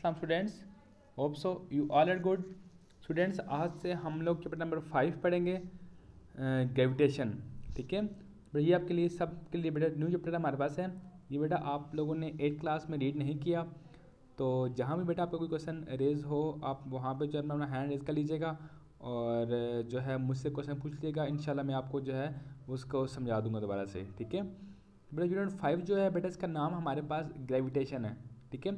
अस्सलाम students, hope so you all are good. Students, आज से हम लोग चैप्टर नंबर 5 पढ़ेंगे, ग्रेविटेशन। ठीक है बेटा, ये आपके लिए सबके लिए बेटा न्यू चैप्टर हमारे पास है। ये बेटा आप लोगों ने 8th क्लास में रीड नहीं किया, तो जहाँ भी बेटा आपका कोई क्वेश्चन रेज हो आप वहाँ पे जो है अपना हैंड रेज कर लीजिएगा और जो है मुझसे क्वेश्चन पूछ लीजिएगा। इंशाल्लाह मैं आपको जो है उसको समझा दूंगा दोबारा से। ठीक है बेटा, यूनिट 5 जो है बेटा इसका नाम हमारे पास ग्रेविटेशन है। ठीक है,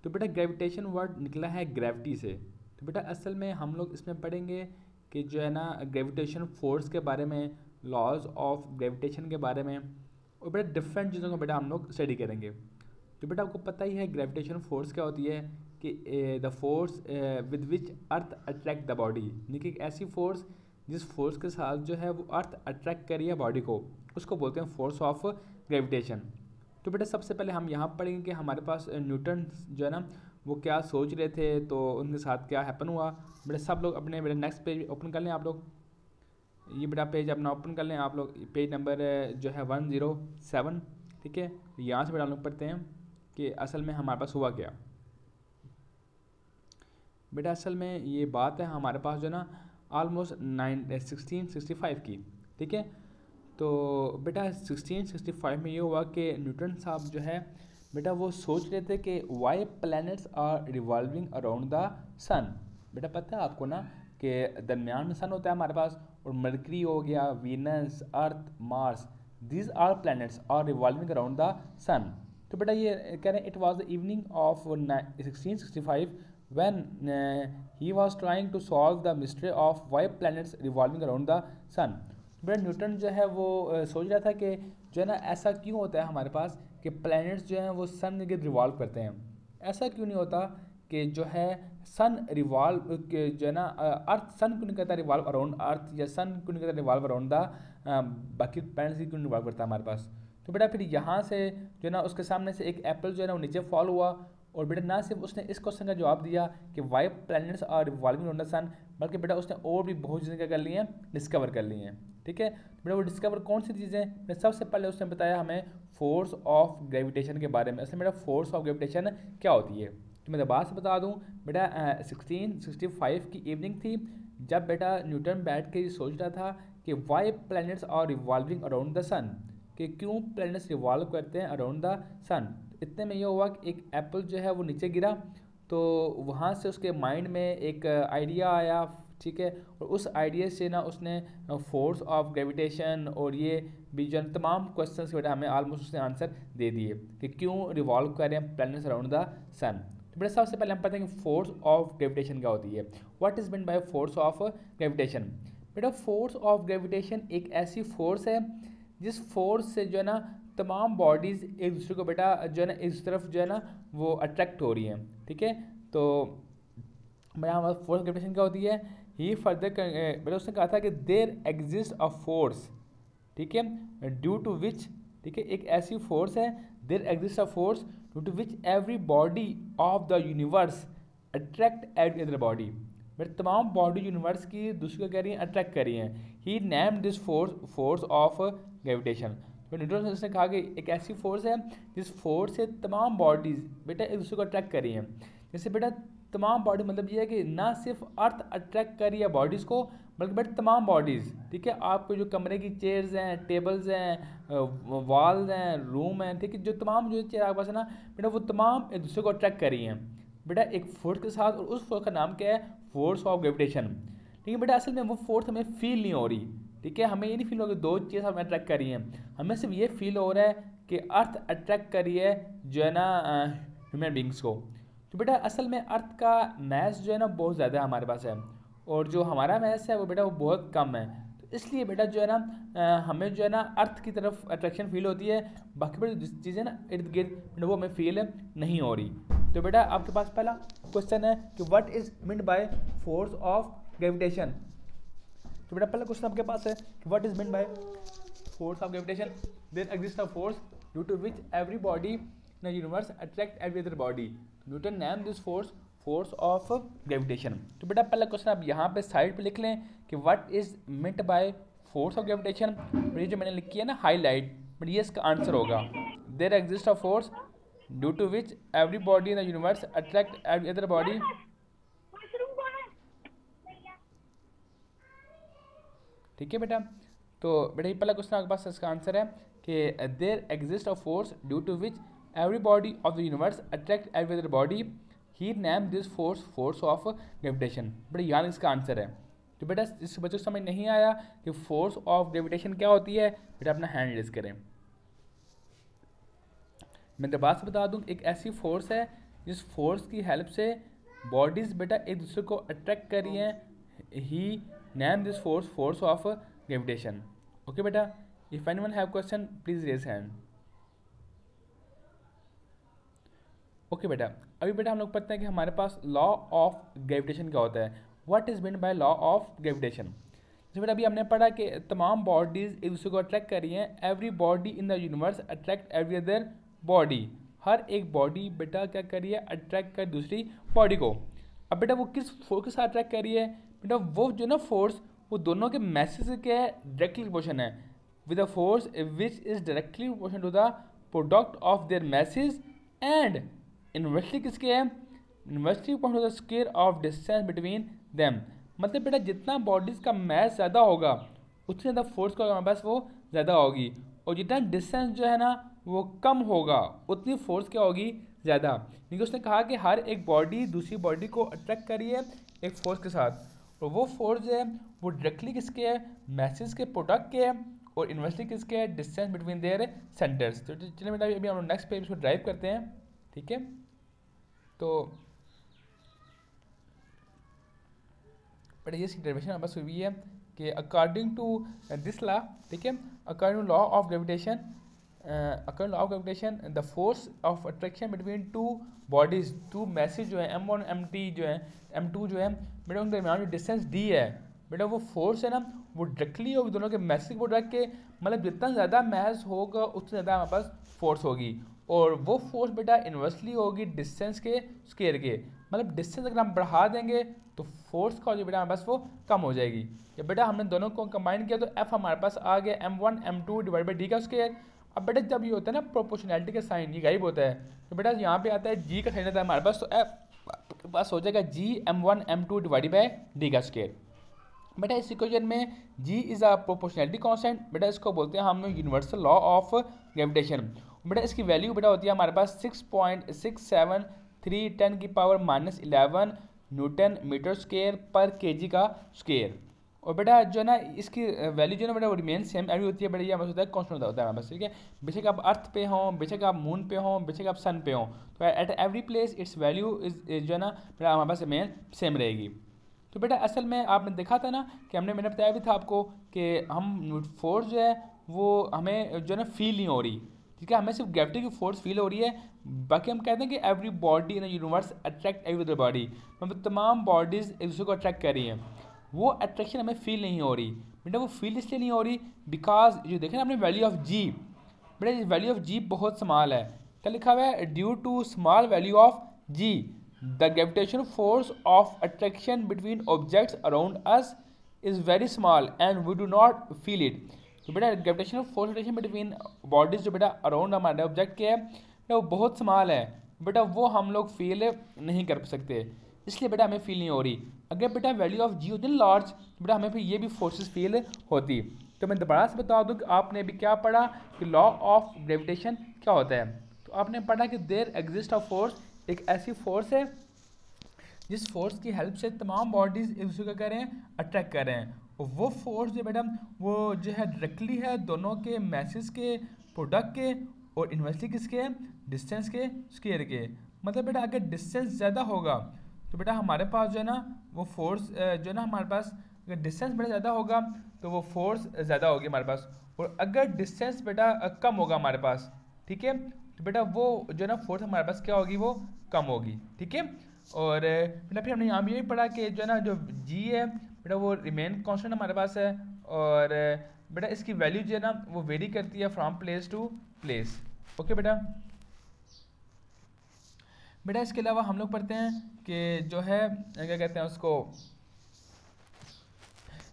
तो बेटा ग्रेविटेशन वर्ड निकला है ग्रेविटी से। तो बेटा असल में हम लोग इसमें पढ़ेंगे कि जो है ना ग्रेविटेशन फोर्स के बारे में, लॉज ऑफ ग्रेविटेशन के बारे में, और बेटा डिफरेंट चीज़ों को बेटा हम लोग स्टडी करेंगे। तो बेटा आपको पता ही है ग्रेविटेशन फोर्स क्या होती है कि the force with which earth attract the body, यानी कि एक ऐसी फोर्स जिस फोर्स के साथ जो है वो अर्थ अट्रैक्ट करी है बॉडी को, उसको बोलते हैं फोर्स ऑफ ग्रेविटेशन। तो बेटा सबसे पहले हम यहाँ पढ़ेंगे कि हमारे पास न्यूटन जो है ना वो क्या सोच रहे थे, तो उनके साथ क्या हैपन हुआ। बेटा सब लोग अपने बेटा नेक्स्ट पेज ओपन कर लें आप लोग। ये बेटा पेज अपना ओपन कर लें आप लोग, पेज नंबर जो है 107। ठीक है, यहाँ से बेटा हम लोग पढ़ते हैं कि असल में हमारे पास हुआ क्या। बेटा असल में ये बात है हमारे पास जो है ना ऑलमोस्ट 1665 की। ठीक है, तो बेटा 1665 में ये हुआ कि न्यूटन साहब जो है बेटा वो सोच रहे थे कि why planets are revolving around the sun. बेटा पता है आपको ना कि दरमियान में सन होता है हमारे पास, और मरकरी हो गया, Venus, Earth, Mars, these are planets are revolving around the sun. तो बेटा ये कह रहे हैं it was the evening of 1665 when he was trying to solve the mystery of why planets revolving around the sun। बेटा Newton जो है वो सोच रहा था कि जो है ना ऐसा क्यों होता है हमारे पास कि प्लैनेट्स जो हैं वो सन के गिर्द रिवॉल्व करते हैं। ऐसा क्यों नहीं होता कि जो है सन रिवॉल्व जो है ना अर्थ सन क्यों नहीं करता रिवॉल्व अराउंड अर्थ, या सन क्यों नहीं करता रिवॉल्व अराउंड द बाकी प्लैनेट्स क्यों नहीं रिवॉल्व करता हमारे पास। तो बेटा फिर यहाँ से जो है ना उसके सामने से एक एप्पल जो है ना वो नीचे फॉल हुआ, और बेटा ना सिर्फ उसने इस क्वेश्चन का जवाब दिया कि why planets are revolving around the sun, बल्कि बेटा उसने और भी बहुत चीज़ें क्या कर ली हैं, डिस्कवर कर ली हैं। ठीक है, बेटा वो डिस्कवर कौन सी चीज़ें, सबसे पहले उसने बताया हमें फोर्स ऑफ ग्रेविटेशन के बारे में। असल में बेटा फोर्स ऑफ ग्रेविटेशन क्या होती है, तो मैं बात से बता दूं बेटा 1665 की इवनिंग थी जब बेटा न्यूटन बैठ के सोच रहा था कि why planets are revolving around the sun, कि क्यों प्लैनेट्स रिवॉल्व करते हैं अराउंड द सन। इतने में यह हुआ कि एक एप्पल जो है वो नीचे गिरा, तो वहाँ से उसके माइंड में एक आइडिया आया। ठीक है, और उस आइडिया से ना उसने फोर्स ऑफ ग्रेविटेशन और ये भी जो तमाम क्वेश्चंस बेटा हमें ऑलमोस्ट उसने आंसर दे दिए कि क्यों रिवॉल्व कर रहे हैं प्लैनेट्स अराउंड द सन। तो बेटा सबसे पहले हम पढ़ते हैं कि फोर्स ऑफ ग्रेविटेशन क्या होती है, what is mean by force of gravitation. बेटा फोर्स ऑफ ग्रेविटेशन एक ऐसी फोर्स है जिस फोर्स से जो है ना तमाम बॉडीज़ एक दूसरे को बेटा जो है ना इस तरफ जो है ना वो अट्रैक्ट हो रही हैं। ठीक है, तो बेटा हमारा फोर्स ग्रेविटेशन क्या होती है, ही फर्दर बेटा उसने कहा था कि देयर एग्जिस्ट अ फोर्स, ठीक है, ड्यू टू विच, ठीक है, एक ऐसी फोर्स है, there exist a force due to which every body of the universe attract every other body. But तमाम बॉडी यूनिवर्स की दूसरी को कह रही हैं, अट्रैक्ट कर रही हैं। He name this force of gravitation. तो न्यूटन ने उसने कहा कि एक ऐसी फोर्स है जिस फोर्स से तमाम बॉडीज़ बेटा एक दूसरे को अट्रैक्ट कर रही हैं। जैसे बेटा तमाम बॉडी मतलब ये है कि ना सिर्फ अर्थ अट्रैक्ट कर रही है बॉडीज़ को, बल्कि बेटा तमाम बॉडीज़, ठीक है, आपको जो कमरे की चेयर्स हैं, टेबल्स हैं, वॉल्स हैं, रूम हैं, ठीक है, जो तमाम जो चेयर आपके पास है ना बेटा वो तमाम एक दूसरे को अट्रैक्ट कर रही हैं बेटा एक फोर्स के साथ, और उस फोर्स का नाम क्या है, फोर्स ऑफ ग्रेविटेशन। लेकिन बेटा असल में वो फोर्स हमें फील नहीं हो रही। ठीक है, हमें ये नहीं फील हो रहा कि दो चीज़ हमें अट्रैक्ट कर रही हैं, हमें सिर्फ ये फील हो रहा है कि अर्थ अट्रैक्ट कर रही है जो है ना ह्यूमन बींग्स को। तो बेटा असल में अर्थ का मैस जो है ना बहुत ज़्यादा हमारे पास है, और जो हमारा मैस है वो बेटा वो बहुत कम है। तो इसलिए बेटा जो है ना हमें जो है ना अर्थ की तरफ अट्रैक्शन फील होती है, बाकी बेटा चीज़ें ना इर्द गिर्द वो हमें फील नहीं हो रही। तो बेटा आपके पास पहला क्वेश्चन है कि what is meant by force of gravitation. तो बेटा पहला क्वेश्चन आपके पास है कि what is meant by force of gravitation. There exist a force due to which every body in the universe attract every other body. Newton name this force of gravitation. तो बेटा पहला क्वेश्चन आप यहाँ पे साइड पे लिख लें कि what is meant by force of gravitation. ये जो मैंने लिखी है ना हाईलाइट, बट ये इसका आंसर होगा there exist a force due to which every body in the universe attract every other body. ठीक है बेटा, तो बेटा ये पहला क्वेश्चन आपके पास इसका आंसर है कि there exist a force due to which every body of the universe attract every other body, he name this force force of gravitation. बेटा यहाँ इसका आंसर है। तो बेटा इस बच्चों को समझ नहीं आया कि फोर्स ऑफ ग्रेविटेशन क्या होती है, बेटा अपना हैंड रेज करें। मैं तो बात से बता दूं, एक ऐसी फोर्स है जिस फोर्स की हेल्प से बॉडीज बेटा एक दूसरे को अट्रैक्ट कर रही हैं। He name this force force of gravitation. Okay बेटा, if anyone have question please raise hand. Okay बेटा, अभी बेटा हम लोग पढ़ते हैं कि हमारे पास लॉ ऑफ ग्रेविटेशन क्या होता है। What is mean by law of gravitation. जैसे बेटा अभी हमने पढ़ा कि तमाम बॉडीज एक दूसरे को अट्रैक्ट कर रही हैं। Every body in the universe attract every other body. हर एक बॉडी बेटा क्या कर रही है, अट्रैक्ट कर दूसरी बॉडी को। अब बेटा वो किस फोर्स के साथ अट्रैक्ट कर रही है, बेटा वो जो ना फोर्स वो दोनों के मैसेज के डायरेक्टली प्रोपोर्शन है with a force which is directly proportion to the product of their masses and inversely किसके है, inversely proportion to the square of distance between them. मतलब बेटा जितना बॉडीज का मैस ज़्यादा होगा उतनी ज़्यादा फोर्स का हमारे पास वो ज़्यादा होगी, और जितना डिस्टेंस जो है ना वो कम होगा उतनी फोर्स क्या होगी, ज़्यादा। क्योंकि उसने कहा कि हर एक बॉडी दूसरी बॉडी को अट्रैक्ट करी है एक फोर्स के साथ, और वो फोर्स जो है वो डायरेक्टली किसके है, मैसेज के प्रोडक्ट के है, और इन्वर्सली किसके है, डिस्टेंस बिटवीन देयर सेंटर्स। तो चलिए बेटा अभी हम नेक्स्ट पेज को ड्राइव करते हैं। ठीक है, तो बट ये डेरिवेशन हमारे पास हुई है कि अकॉर्डिंग टू दिस लॉ, ठीक है, according to law of gravitation, according law of gravitation the force of attraction between two bodies, two masses जो है M1 MT जो है M2 जो है बेटा उनके दरमियान जो डिस्टेंस D है बेटा वो फोर्स है ना वो डायरेक्टली होगी दोनों के मैसेज को रख के, मतलब जितना ज़्यादा मैस होगा उतना ज़्यादा हमारे पास फोर्स होगी, और वो फोर्स बेटा इन्वर्सली होगी डिस्टेंस के स्क्वायर के। मतलब डिस्टेंस अगर हम बढ़ा देंगे तो फोर्स का जो बेटा हमारे पास वो कम हो जाएगी। जब बेटा हमने दोनों को कंबाइन किया तो F हमारे पास आ गया M1 M2 divide by D का स्क्वायर। अब बेटा जब ये होता है ना प्रोपोर्शनैलिटी का साइन ये गायब होता है, तो बेटा यहाँ पे आता है G का साइन आता है हमारे पास, तो F के पास हो जाएगा G M1 M2 divide by D का स्क्वायर। बेटा इस इक्वेशन में G is a proportionality constant, बेटा इसको बोलते हैं हम यूनिवर्सल लॉ ऑफ ग्रेविटेशन। बेटा इसकी वैल्यू बेटा होती है हमारे पास 6.673 10 की पावर -11 न्यूटन मीटर स्क्वायर पर केजी का स्क्वायर। और बेटा जो है ना इसकी वैल्यू जो है ना बेटा वो रिमेन सेम एवरी होती है बेटा, ये हमारे होता है कॉन्स्टेंट होता है हमारे पास। ठीक है, बेशक आप अर्थ पे हों, बेशक आप मून पे हों, बेशक आप सन पे हों, तो at every place it's value is जो है ना बेटा हमारे पास रिमेन सेम रहेगी। तो बेटा असल में आपने देखा था ना कि मैंने बताया भी था आपको कि हम फोर्स जो है वो हमें जो है ना फील नहीं हो रही, ठीक है, हमें सिर्फ ग्रेविटी की फोर्स फील हो रही है। बाकी हम कहते हैं कि every body in the universe attract every other body, मतलब तमाम बॉडीज़ एक दूसरे को अट्रैक्ट कर रही हैं, वो अट्रैक्शन हमें फील नहीं हो रही। बेटा वो फील इसलिए नहीं हो रही बिकॉज जो देखें ना आपने वैल्यू ऑफ जी, बेटा वैल्यू ऑफ जी बहुत स्मॉल है। क्या लिखा हुआ है, due to small value of G the gravitation force of attraction between objects around us is very small and we do not feel it. तो बेटा gravitational force attraction between bodies जो बेटा अराउंड हमारे ऑब्जेक्ट के है बेटा वो बहुत स्मॉल है, बेटा वो हम लोग फील नहीं कर सकते, इसलिए बेटा हमें फील नहीं हो रही। अगर बेटा वैल्यू ऑफ जी होती है लार्ज तो बेटा हमें फिर ये भी फोर्सेस फील होती। तो मैं दोबारा से बता दूं कि आपने अभी क्या पढ़ा कि लॉ ऑफ ग्रेविटेशन क्या होता है। तो आपने पढ़ा कि देयर एग्जिस्ट अ फोर्स, एक ऐसी फोर्स है जिस फोर्स की हेल्प से तमाम बॉडीज एक दूसरे को कर रहे हैं अट्रैक्ट कर रहे हैं, और वो फोर्स जो बेटा वो जो है डायरेक्टली है दोनों के मैसेज के प्रोडक्ट के, और इन्वर्सली किसके डिस्टेंस के स्क्वायर के। मतलब बेटा अगर डिस्टेंस ज़्यादा होगा तो बेटा हमारे पास जो है ना वो फोर्स जो है ना हमारे पास अगर डिस्टेंस बेटा ज़्यादा होगा तो वो फोर्स ज़्यादा होगी हमारे पास, और अगर डिस्टेंस बेटा कम होगा हमारे पास, ठीक है, तो बेटा वो जो है ना फोर्स हमारे पास क्या होगी, वो कम होगी। ठीक है, और बेटा फिर हमने यहाँ भी यही पढ़ा कि जो है ना जो जी है बेटा वो रिमेन कांस्टेंट हमारे पास है, और बेटा इसकी वैल्यू जो है ना वो वेरी करती है from place to place. Okay बेटा इसके अलावा हम लोग पढ़ते हैं कि जो है क्या कहते हैं उसको,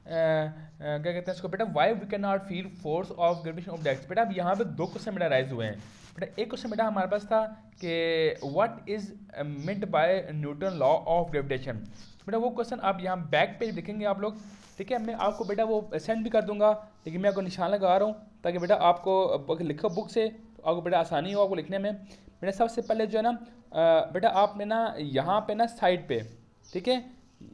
क्या कहते हैं इसको बेटा, why we can not feel force of gravitation objects. बेटा अब यहाँ पे दो क्वेश्चन बेटा राइज हुए हैं। बेटा एक क्वेश्चन बेटा हमारे पास था कि what is meant by Newton law of gravitation. बेटा वो क्वेश्चन आप यहाँ बैक पेज लिखेंगे आप लोग, ठीक है। मैं आपको बेटा वो सेंड भी कर दूंगा, लेकिन मैं आपको निशान लगा रहा हूँ ताकि बेटा आपको लिखो बुक से तो आपको बेटा आसानी हो आपको लिखने में। बेटा सबसे पहले जो है ना बेटा आपने ना यहाँ पे ना साइड पे, ठीक है,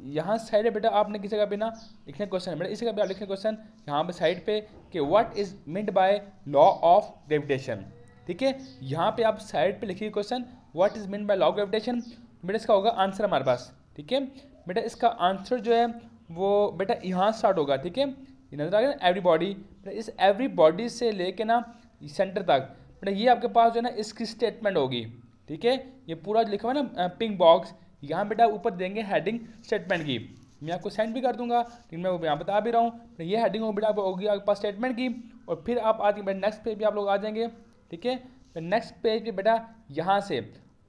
यहाँ साइड है बेटा आपने किसी जगह पे ना लिखने क्वेश्चन है बेटा, इसी जगह पे आप लिखने क्वेश्चन यहाँ पे साइड पे कि what is meant by law of gravitation, ठीक है। यहाँ पे आप साइड पे लिखिए question what is meant by law of gravitation. बेटा इसका होगा आंसर हमारे पास, ठीक है। बेटा इसका आंसर जो है वो बेटा यहाँ स्टार्ट होगा, ठीक है। ये नजर आ गया ना एवरी बॉडी, इस एवरी बॉडी से लेके ना सेंटर तक बेटा ये आपके पास जो है ना इसकी स्टेटमेंट होगी, ठीक है। ये पूरा लिखा हुआ ना पिंक बॉक्स, यहाँ बेटा ऊपर देंगे हेडिंग स्टेटमेंट की। मैं आपको सेंड भी कर दूंगा, लेकिन मैं यहाँ बता भी रहा हूँ ये हेडिंग होगी बेटा होगी आपके पास स्टेटमेंट की। और फिर आप आज बेटा नेक्स्ट पेज पे आप लोग आ जाएंगे, ठीक है। नेक्स्ट पेज पे बेटा यहाँ से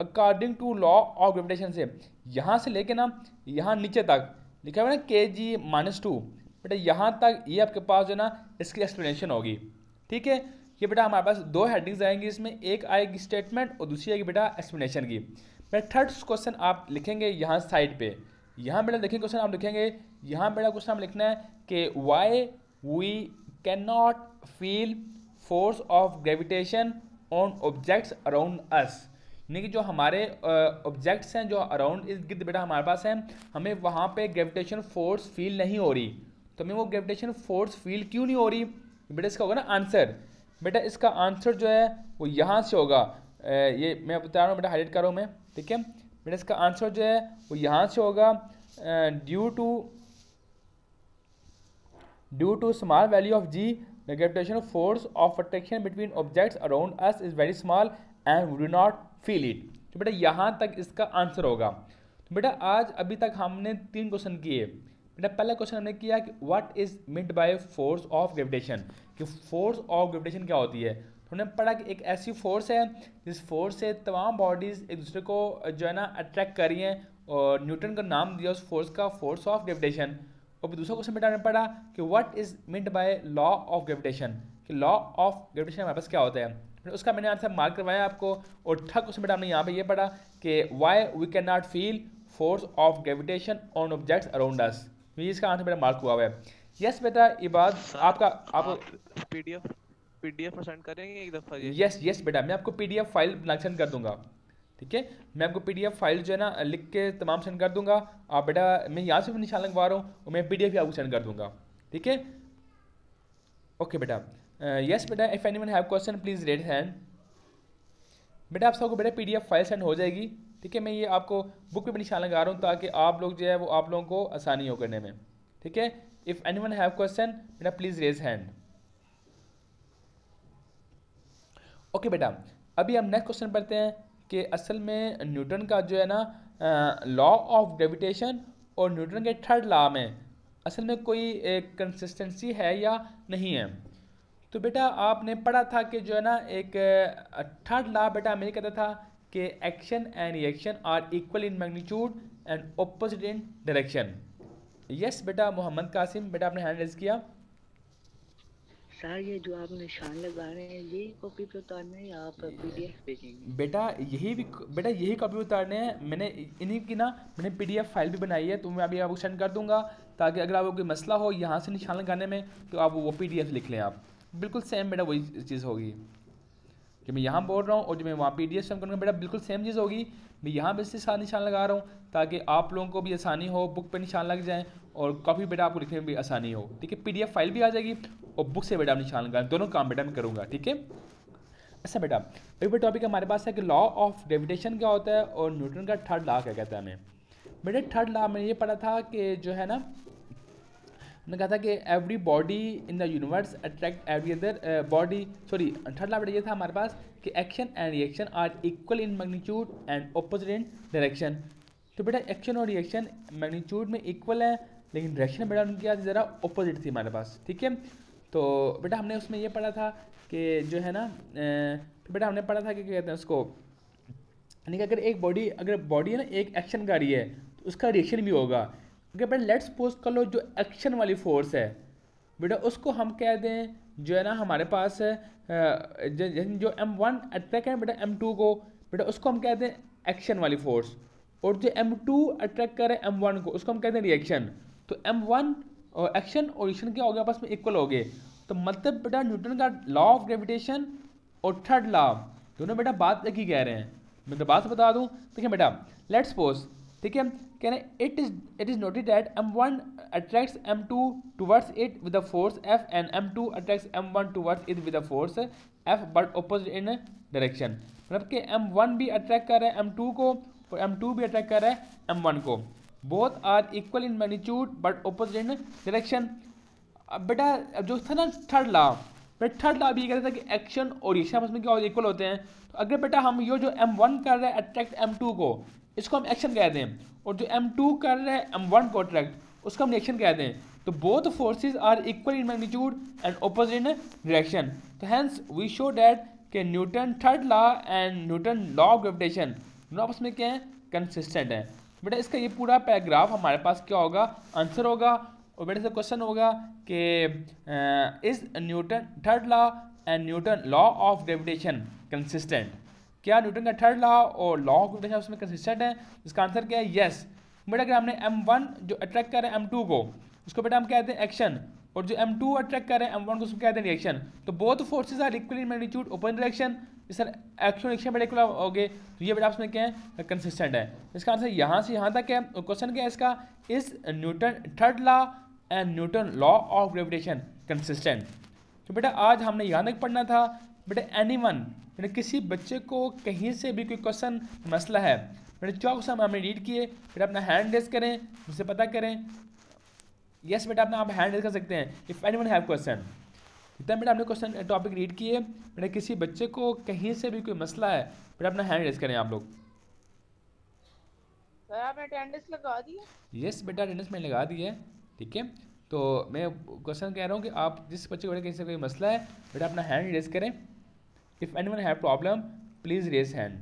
according to law of gravitation से यहाँ से लेके ना यहाँ नीचे तक लिखा हुआ ना kg-2 बेटा यहाँ तक ये आपके पास जो है ना इसकी एक्सप्लेनेशन होगी, ठीक है। ये बेटा हमारे पास दो हेडिंग्स आएंगी, इसमें एक आएगी स्टेटमेंट और दूसरी आएगी बेटा एक्सप्लेनेशन की। बेटा थर्ड क्वेश्चन आप लिखेंगे यहाँ साइड पे, यहाँ बेटा देखिए क्वेश्चन आप लिखेंगे यहाँ बेटा क्वेश्चन आप लिखना है कि why we can not feel force of gravitation on objects around us, यानी कि जो हमारे ऑब्जेक्ट्स हैं जो अराउंड इस गिर्द बेटा हमारे पास हैं, हमें वहाँ पे ग्रेविटेशन फोर्स फील नहीं हो रही। तो हमें वो ग्रेविटेशन फोर्स फील क्यों नहीं हो रही बेटा, इसका होगा ना आंसर। बेटा इसका आंसर जो है वो यहाँ से होगा, ये मैं बता रहा हूँ बेटा हाईलाइट कर रहा हूँ मैं, ठीक है। बेटा इसका आंसर जो है वो यहाँ से होगा due to small value of G the gravitational force of attraction between objects around us is very small and we do not feel it. तो बेटा यहाँ तक इसका आंसर होगा। तो बेटा आज अभी तक हमने 3 क्वेश्चन किए। बेटा पहला क्वेश्चन हमने किया कि what is meant by force of gravitation, कि फोर्स ऑफ ग्रेविटेशन क्या होती है। तो हमने पढ़ा कि एक ऐसी फोर्स है जिस फोर्स से तमाम बॉडीज़ एक दूसरे को जो है ना अट्रैक्ट कर रही हैं, और न्यूटन का नाम दिया उस फोर्स का फोर्स ऑफ ग्रेविटेशन। और दूसरा क्वेश्चन बेटा हमने पढ़ा कि what is meant by law of gravitation, कि लॉ ऑफ ग्रेविटेशन हमारे पास क्या होता है। उसका मैंने आंसर मार्क करवाया आपको। और थर्ड क्वेश्चन बेटा हमने यहाँ पे ये पढ़ा कि why we can not feel force of gravitation on objects around us, ये इसका आंसर बेटा मार्क हुआ है। यस बेटा ये बात आपका आप पीडीएफ में सेंड करेंगे एक दफ़ा ये। यस बेटा मैं आपको पीडीएफ फाइल बना सेंड कर दूंगा, ठीक है। मैं आपको पीडीएफ फाइल जो है ना लिख के तमाम सेंड कर दूंगा। आप बेटा मैं यहाँ से भी निशान लगवा रहा हूँ और मैं पीडीएफ भी आपको सेंड कर दूंगा, ठीक है। ओके बेटा यस बेटा if anyone have question please raise hand. बेटा आप सबको बेटा पीडीएफ फाइल सेंड हो जाएगी, ठीक है। मैं ये आपको बुक पे भी निशान लगा रहा हूँ ताकि आप लोग जो है वो आप लोगों को आसानी हो करने में, ठीक है। इफ़ एनीवन हैव क्वेश्चन बेटा प्लीज़ रेज हैंड। ओके बेटा अभी हम नेक्स्ट क्वेश्चन पढ़ते हैं कि असल में न्यूटन का जो है ना लॉ ऑफ ग्रेविटेशन और न्यूटन के थर्ड लॉ में असल में कोई कंसिस्टेंसी है या नहीं है। तो बेटा आपने पढ़ा था कि जो है ना एक थर्ड लॉ बेटा हमें कहता था कि action and reaction are equal in magnitude and opposite in direction. Yes बेटा मोहम्मद कासिम बेटा आपने हैंड रेज किया। सर ये जो आप निशान लगा रहे हैं ये कॉपी पे उतारना है या आप पीडीएफ भेजेंगे? बेटा यही कॉपी उतारने हैं। मैंने इन्हीं की ना मैंने पीडीएफ फाइल भी बनाई है, तो मैं अभी आपको सेंड कर दूंगा ताकि अगर आपको कोई मसला हो यहाँ से निशान लगाने में तो आप वो पीडीएफ लिख लें। आप बिल्कुल सेम बेटा वही चीज़ होगी कि मैं यहाँ बोल रहा हूँ और जो मैं वहाँ पीडीएफ सेंड करूँगा बेटा बिल्कुल सेम चीज़ होगी। मैं यहाँ भी इसके साथ निशान लगा रहा हूँ ताकि आप लोगों को भी आसानी हो, बुक पे निशान लग जाए और कॉपी बेटा आपको लिखने में भी आसानी हो, ठीक है। पीडीएफ फाइल भी आ जाएगी और बुक से बेटा आप निशान लगाएं, दोनों काम बेटा मैं करूँगा, ठीक है। अच्छा बेटा अभी टॉपिक हमारे पास है कि लॉ ऑफ ग्रेविटेशन क्या होता है और न्यूटन का थर्ड लॉ क्या कहता है हमें। बेटा थर्ड लॉ में ये पढ़ा था कि जो है ना मैंने कहा था कि every body in the universe attract every other body, sorry third law बेटा ये था हमारे पास कि action and reaction are equal in magnitude and opposite in direction. तो बेटा एक्शन और रिएक्शन मैग्नीट्यूड में इक्वल है लेकिन डायरेक्शन बेटा उनकी आज ज़रा ऑपोजिट थी हमारे पास, ठीक है। तो बेटा हमने उसमें ये पढ़ा था कि जो है ना तो बेटा हमने पढ़ा था कि क्या कहते हैं उसको, यानी कि अगर बॉडी है ना एक एक्शन कर रही है तो उसका रिएक्शन भी होगा। ओके बेटा लेट्स सपोज कर लो जो एक्शन वाली फोर्स है बेटा उसको हम कह दें जो है ना हमारे पास है जो M1 अट्रैक्ट है बेटा M2 को, बेटा उसको हम कहते हैं एक्शन वाली फोर्स, और जो M2 अट्रैक्ट करे M1 को उसको हम कहते हैं रिएक्शन। तो M1 और एक्शन और रिएक्शन क्या हो गया आपस में इक्वल हो गए। तो मतलब बेटा न्यूटन का लॉ ऑफ ग्रेविटेशन और थर्ड लॉ दोनों बेटा बात एक ही कह रहे हैं। मैं तो बात बता दूं, ठीक है बेटा लेट्स सपोज, ठीक है कह रहे हैं it is noted that M1 attracts M2 towards it with the force F and M2 attracts M1 towards it with the force F but opposite in direction। मतलब कि M1 भी अट्रैक्ट कर रहा है M2 को और M2 भी attract कर रहा है M1 को, both are equal in magnitude but opposite in direction. अब बेटा जो था ना थर्ड लॉ, बेटा थर्ड लॉ भी कहता था कि एक्शन और रिएक्शन आपस में क्या इक्वल होते हैं। तो अगर बेटा हम ये जो M1 कर रहा है अट्रैक्ट M2 को इसको हम एक्शन कहते हैं, और जो M2 कर रहा है M1 को अट्रैक्ट उसको हम रिएक्शन कहते हैं। तो both forces are equal in magnitude and opposite in direction. तो हेंस वी शो दैट कि Newton third law and Newton law of gravitation दोनों आपस में क्या है कंसिस्टेंट है। बेटा इसका ये पूरा पैराग्राफ हमारे पास क्या होगा आंसर होगा, और बेटा से क्वेश्चन होगा कि is Newton third law and Newton law of gravitation consistent. क्या न्यूटन का थर्ड लॉ और लॉ ऑफ ग्रेविटेशन उसमें कंसिस्टेंट है। इसका आंसर क्या है यस। बेटा अगर हमने M1 जो अट्रैक्ट कर रहे हैं M2 को उसको बेटा हम कहते हैं एक्शन, और जो M2 अट्रैक्ट कर रहे हैं M1 को उसको कहते हैं रिएक्शन। तो both forces are equal in magnitude open direction. Sir action reaction बेटा इक्वल हो गए, तो ये बेटा आपस में क्या है कंसिस्टेंट है। इसका आंसर यहाँ से यहाँ तक है। क्वेश्चन क्या है इसका, is Newton third law and Newton law of gravitation consistent. तो बेटा आज हमने यहाँ तक पढ़ना था। बेटा एनीवन बेटा किसी बच्चे को कहीं से भी कोई क्वेश्चन मसला है, बेटा जो क्वेश्चन हमने रीड किए बेटा अपना हैंड रेज करें, मुझसे पता करें। यस बेटा अपना आप हैंड रेज कर सकते हैं इफ़ एनीवन हैव क्वेश्चन। इतना बेटा आपने क्वेश्चन टॉपिक रीड किए, बेटा किसी बच्चे को कहीं से भी कोई मसला है बेटा अपना हैंड रेज करें आप लोग। सर आपने अटेंडेंस लगा दी है? यस बेटा अटेंडेंस मैंने लगा दी है, ठीक है। तो मैं क्वेश्चन कह रहा हूँ कि आप जिस बच्चे को बेटा कहीं से कोई मसला है बेटा अपना हैंड रेज करें। If anyone have problem please raise hand.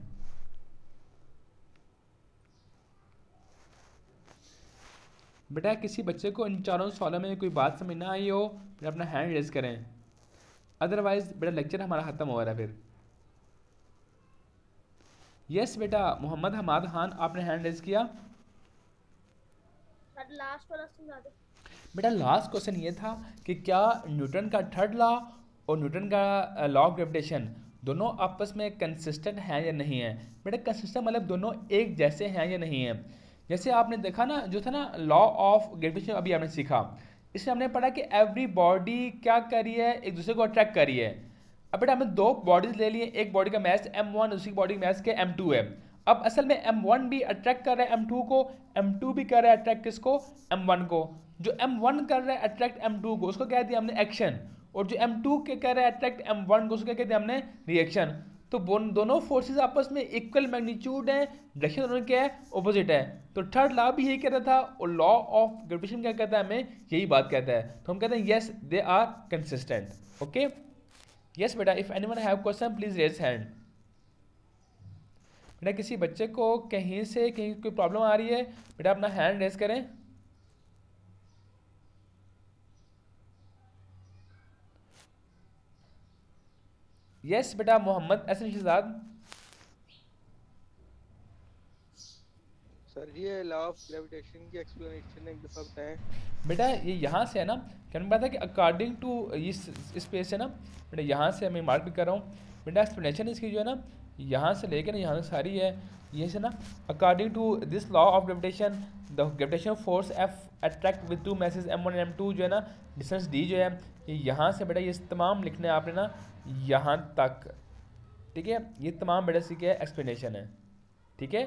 बेटा किसी बच्चे को इन चारों सवालों में कोई बात समझ ना आई हो बेटा अपना हैंड रेज करें, अदरवाइज बेटा लेक्चर हमारा ख़त्म हो रहा है फिर। यस बेटा मोहम्मद हमाद खान आपने हैंड रेज किया। लास्ट वाला समझा दो बेटा लास्ट क्वेश्चन ये था कि क्या न्यूटन का थर्ड लॉ और न्यूटन का लॉ ऑफ ग्रेविटेशन दोनों आपस में कंसिस्टेंट हैं या नहीं है। बेटा कंसिस्टेंट मतलब दोनों एक जैसे हैं या नहीं है। जैसे आपने देखा ना जो था ना लॉ ऑफ ग्रेविटेशन अभी आपने सीखा, इसमें हमने पढ़ा कि एवरी बॉडी क्या कर रही है एक दूसरे को अट्रैक्ट कर रही है। अब बेटा हमने दो बॉडीज ले लिए, एक बॉडी का मैस M1 दूसरी बॉडी का मैस के M2 है। अब असल में M1 भी अट्रैक्ट कर रहा है M2 को, M2 भी कर रहा है अट्रैक्ट किसको M1 को। जो M1 कर रहा है अट्रैक्ट M2 को उसको कह दिया हमने एक्शन, और जो M2 के कर रहा है अट्रैक्ट M1 को उसको कह दिया हमने रिएक्शन। तो दोनों फोर्सेस आपस में इक्वल मैग्नीट्यूड है, डायरेक्शन दोनों क्या है ऑपोजिट है। तो थर्ड लॉ भी यही कहता था और लॉ ऑफ ग्रेविटेशन क्या कहता है हमें यही बात कहता है। तो हम कहते हैं yes they are consistent. Okay yes बेटा if anyone have question please raise hand. बेटा किसी बच्चे को कहीं से कहीं कोई प्रॉब्लम आ रही है बेटा अपना हैंड रेज करें। यस बेटा मोहम्मद एहसन शहजाद। सर ये लॉ ऑफ ग्रेविटेशन की एक्सप्लेनेशन एक दफ़ा बताएं। बेटा ये यहाँ से है ना, क्या मैं बताया कि अकॉर्डिंग टू इस स्पेस है ना बेटा, यहाँ से मैं मार्क भी कर रहा हूँ बेटा। एक्सप्लेनेशन इसकी जो है ना यहाँ से लेकर ना यहाँ से सारी है ये से ना, according to this law of gravitation the gravitation force F attract with two masses M1 and M2 जो है ना डिस्टेंस D जो है ये यहाँ से बेटा ये तमाम लिखने आपने ना यहाँ तक, ठीक है। ये तमाम बेटा सी क्या एक्सप्लेनेशन है, ठीक है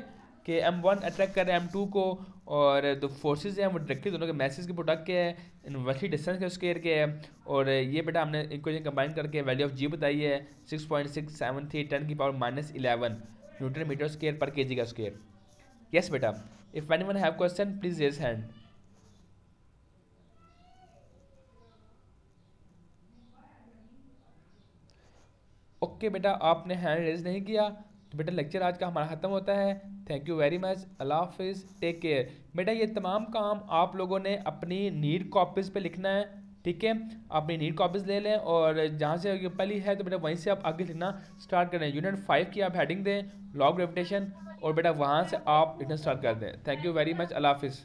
कि M1 अट्रैक्ट कर रहे हैं M2 को, और जो फोर्सेस हैं वो डायरेक्टली दोनों के मैसेज के प्रोडक्ट के है, इनवर्सली डिस्टेंस के स्क्वायर के है। और ये बेटा हमने इक्वेशन कंबाइन करके वैल्यू ऑफ G बताई है 6.673 10 की पावर -11 न्यूटन मीटर स्क्वायर पर kg का स्क्वायर। यस बेटा if anyone have question please raise hand. Okay बेटा आपने हैंड रेज नहीं किया तो बेटा लेक्चर आज का हमारा ख़त्म होता है। थैंक यू वेरी मच, अल्लाह हाफिज़, टेक केयर। बेटा ये तमाम काम आप लोगों ने अपनी नीड कॉपीज़ पे लिखना है, ठीक है। अपनी नीड कॉपीज़ ले लें और जहाँ से ये पहली है तो बेटा वहीं से आप आगे लिखना स्टार्ट करें। यूनिट 5 की आप हेडिंग दें लॉ ऑफ ग्रेविटेशन और बेटा वहाँ से आप लिखना स्टार्ट कर दें। थैंक यू वेरी मच, अल्लाह हाफिज़।